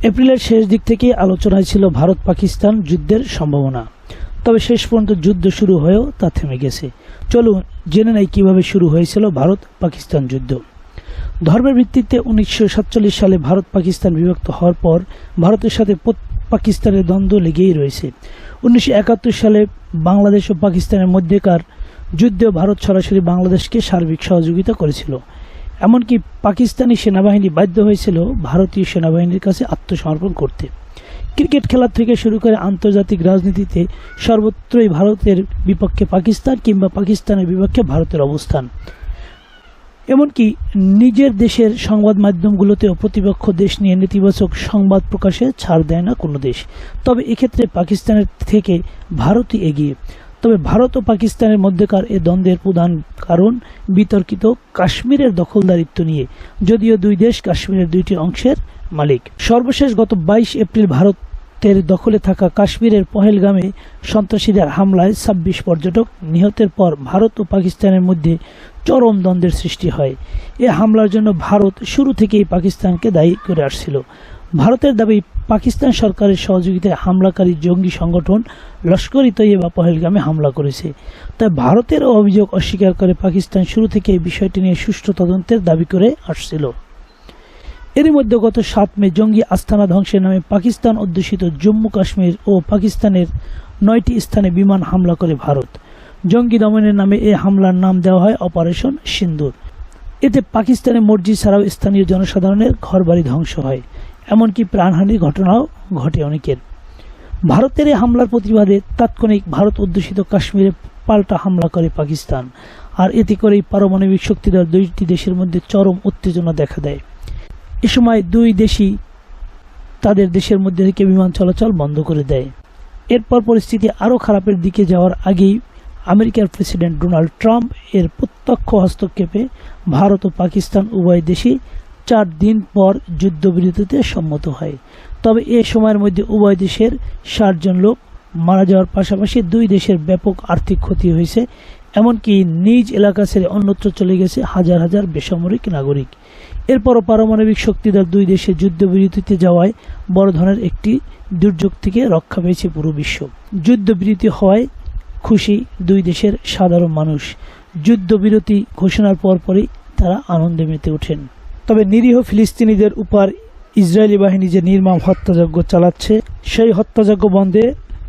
এপ্রিলের শেষ দিক থেকে আলোচনায় ছিল ভারত পাকিস্তান যুদ্ধের সম্ভাবনা, তবে শেষ পর্যন্ত যুদ্ধ শুরু হয়েও তা থেমে গেছে। চলুন জেনে নেই কিভাবে শুরু হয়েছিল ভারত পাকিস্তান যুদ্ধ। ধর্মের ভিত্তিতে 1947 সালে ভারত পাকিস্তান বিভক্ত হওয়ার পর ভারতের সাথে পাকিস্তানের দ্বন্দ্ব লেগেই রয়েছে। 1971 সালে বাংলাদেশ ও পাকিস্তানের মধ্যকার যুদ্ধে ভারত সরাসরি বাংলাদেশকে সার্বিক সহযোগিতা করেছিল। এমনকি পাকিস্তানি সেনাবাহিনী বাধ্য হয়েছিল ভারতীয় সেনাবাহিনীর কাছে আত্মসমর্পণ করতে। ক্রিকেট খেলা থেকে শুরু করে আন্তর্জাতিক রাজনীতিতে সর্বত্রই ভারতের বিপক্ষে পাকিস্তান কিংবা পাকিস্তানের বিপক্ষে ভারতের অবস্থান। এমনকি নিজের দেশের সংবাদ মাধ্যমগুলোতেও প্রতিপক্ষ দেশ নিয়ে নেতিবাচক সংবাদ প্রকাশে ছাড় দেয় না কোনো দেশ। তবে এক্ষেত্রে পাকিস্তানের থেকে ভারতই এগিয়ে। তবে ভারত ও পাকিস্তানের মধ্যকার এ দ্বন্দ্বের প্রধান কারণ বিতর্কিত কাশ্মীরের দখলদারিত্ব নিয়ে, যদিও দুই দেশ কাশ্মীরের দুইটি অংশের মালিক। সর্বশেষ গত 22 এপ্রিল ভারতের দখলে থাকা কাশ্মীরের পহেলগামে সন্ত্রাসীদের হামলায় 26 পর্যটক নিহতের পর ভারত ও পাকিস্তানের মধ্যে চরম দ্বন্দ্বের সৃষ্টি হয়। এ হামলার জন্য ভারত শুরু থেকেই পাকিস্তানকে দায়ী করে আসছিল। ভারতের দাবি, পাকিস্তান সরকারের সহযোগিতায় হামলাকারী জঙ্গি সংগঠন লস্কর-ই-তৈয়বা পহেলগামে হামলা করেছে। তাই ভারতের অভিযোগ অস্বীকার করে পাকিস্তান শুরু থেকে এই বিষয়টি নিয়ে সুষ্ঠু তদন্তের দাবি করে আসছিল। এরই মধ্যে গত 7 মে জঙ্গি আস্তানা ধ্বংসের নামে পাকিস্তান অধ্যুষিত জম্মু কাশ্মীর ও পাকিস্তানের 9টি স্থানে বিমান হামলা করে ভারত। জঙ্গি দমনের নামে এ হামলার নাম দেওয়া হয় অপারেশন সিন্দুর। এতে পাকিস্তানের মসজিদ ছাড়াও স্থানীয় জনসাধারণের ঘরবাড়ি ধ্বংস হয়, এমনকি প্রাণহানির ঘটনাও ঘটে অনেকের। ভারতের এই হামলার প্রতিবাদে তাৎক্ষণিক ভারত অধ্যুষিত কাশ্মীরে পাল্টা হামলা করে পাকিস্তান। আর এতে করেই পারমাণবিক শক্তিধর দুইটি দেশের মধ্যে চরম উত্তেজনা দেখা দেয়। এ সময় দুই দেশই তাদের দেশের মধ্যে থেকে বিমান চলাচল বন্ধ করে দেয়। এরপর পরিস্থিতি আরও খারাপের দিকে যাওয়ার আগেই আমেরিকার প্রেসিডেন্ট ডোনাল্ড ট্রাম্প এর প্রত্যক্ষ হস্তক্ষেপে ভারত ও পাকিস্তান উভয় দেশই 4 দিন পর যুদ্ধবিরতিতে সম্মত হয়। তবে এ সময়ের মধ্যে উভয় দেশের 60 জন লোক মারা যাওয়ার পাশাপাশি দুই দেশের ব্যাপক আর্থিক ক্ষতি হয়েছে। এমনকি নিজ এলাকা ছেড়ে অন্যত্র চলে গেছে হাজার হাজার বেসামরিক নাগরিক। এরপরও পারমাণবিক শক্তিধর দুই দেশের যুদ্ধবিরতিতে যাওয়ায় বড় ধরনের একটি দুর্যোগ থেকে রক্ষা পেয়েছে পুরো বিশ্ব। যুদ্ধবিরতি হওয়ায় খুশি দুই দেশের সাধারণ মানুষ। যুদ্ধবিরতি ঘোষণার পরপরই তারা আনন্দে মেতে ওঠেন। তবে নিরীহ ফিলিস্তিনিদের উপর ইসরায়েলি বাহিনী যে নির্মম হত্যাযজ্ঞ চালাচ্ছে, সেই হত্যাযজ্ঞ বন্ধে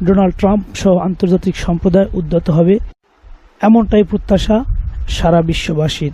ডোনাল্ড ট্রাম্প সহ আন্তর্জাতিক সম্প্রদায় উদ্যত হবে, এমনটাই প্রত্যাশা সারা বিশ্ববাসীর।